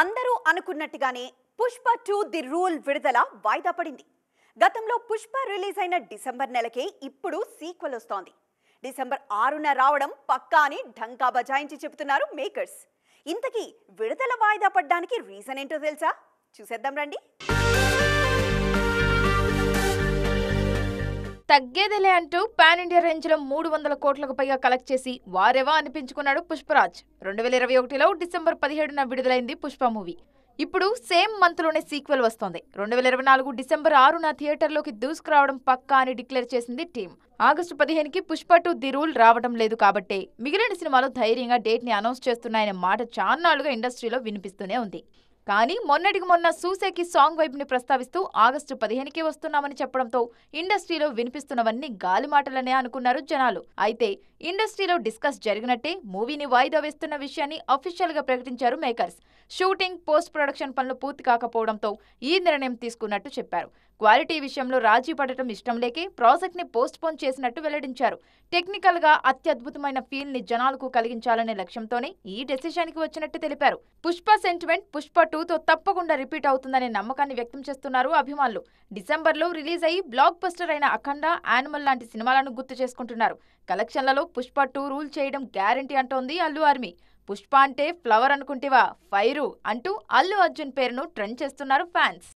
అందరూ అనుకున్నట్టుగానే Pushpa 2 the rule విడుదల వాయిదా పడింది. గతంలో పుష్ప రిలీజ్ అయిన డిసెంబర్ నెలకే ఇప్పుడు సీక్వెల్ వస్తోంది. డిసెంబర్ 6న రావడం పక్కా అని ఢంకా బజాయించి చెబుతున్నారు మేకర్స్. ఇంతకీ విడుదల వాయిదా పడ్డానికి రీజన్ ఏంటో తెలుసా? చూసేద్దాం రండి. తగ్గేదేలే అంటూ పాన్ ఇండియా రేంజ్ లో 300 కోట్లకు పైగా కలెక్ట్ చేసి వారెవా అనిపించుకున్నాడు పుష్పరాజ్. 2021లో డిసెంబర్ 17న విడుదలైంది పుష్ప మూవీ. ఇప్పుడు సేమ్ మంత్ లోనే సీక్వెల్ వస్తోంది. 2024 డిసెంబర్ 6న థియేటర్లోకి దూసుకురావడం పక్కా అని డిక్లేర్ చేసింది టీం. ఆగస్టు 15కి పుష్ప 2 ది రూల్ రావడం లేదు కాబట్టే మిగిలిన సినిమాలు ధైర్యంగా డేట్ ని అనౌన్స్ చేస్తున్నాయనే మాట చాన్నాళ్లుగా ఇండస్ట్రీలో వినిపిస్తూనే ఉంది. కానీ మొన్నటికి మొన్న సూసేకి సాంగ్ వైబ్ ని ప్రస్తావిస్తూ ఆగస్టు 15కి వస్తున్నామని చెప్పడంతో ఇండస్ట్రీలో వినిపిస్తున్నవన్నీ గాలి మాటలనే అనుకున్నారు జనాలు. అయితే ఇండస్ట్రీలో డిస్కస్ జరిగినట్టే మూవీని వాయిదా వేస్తున్న విషయాన్ని అఫీషియల్ గా ప్రకటించారు మేకర్స్. షూటింగ్, పోస్ట్ ప్రొడక్షన్ పనులు పూర్తి కాకపోవడంతో ఈ నిర్ణయం తీసుకున్నట్టు చెప్పారు. క్వాలిటీ విషయంలో రాజీ పడటం ఇష్టం లేకే ప్రాజెక్ట్ ని పోస్ట్ పోన్ చేసినట్టు వెల్లడించారు. టెక్నికల్ గా అత్యద్భుతమైన ఫీల్ ని జనాలకు కలిగించాలనే లక్ష్యంతోనే ఈ డెసిషన్ కి వచ్చినట్టు తెలిపారు. పుష్ప సెంటిమెంట్ పుష్ప 2తో తప్పకుండా రిపీట్ అవుతుందనే నమ్మకాన్ని వ్యక్తం చేస్తున్నారు అభిమానులు. డిసెంబర్లో రిలీజ్ అయ్యి బ్లాక్ బస్టర్ అయిన అఖండ, యానిమల్ లాంటి సినిమాలను గుర్తు చేసుకుంటున్నారు. కలెక్షన్లలో పుష్ప 2 రూల్ చేయడం గ్యారంటీ అంటోంది అల్లు ఆర్మీ. పుష్ప అంటే ఫ్లవర్ అనుకుంటేవా ఫైరు అంటూ అల్లు అర్జున్ పేరును ట్రెండ్ చేస్తున్నారు ఫ్యాన్స్.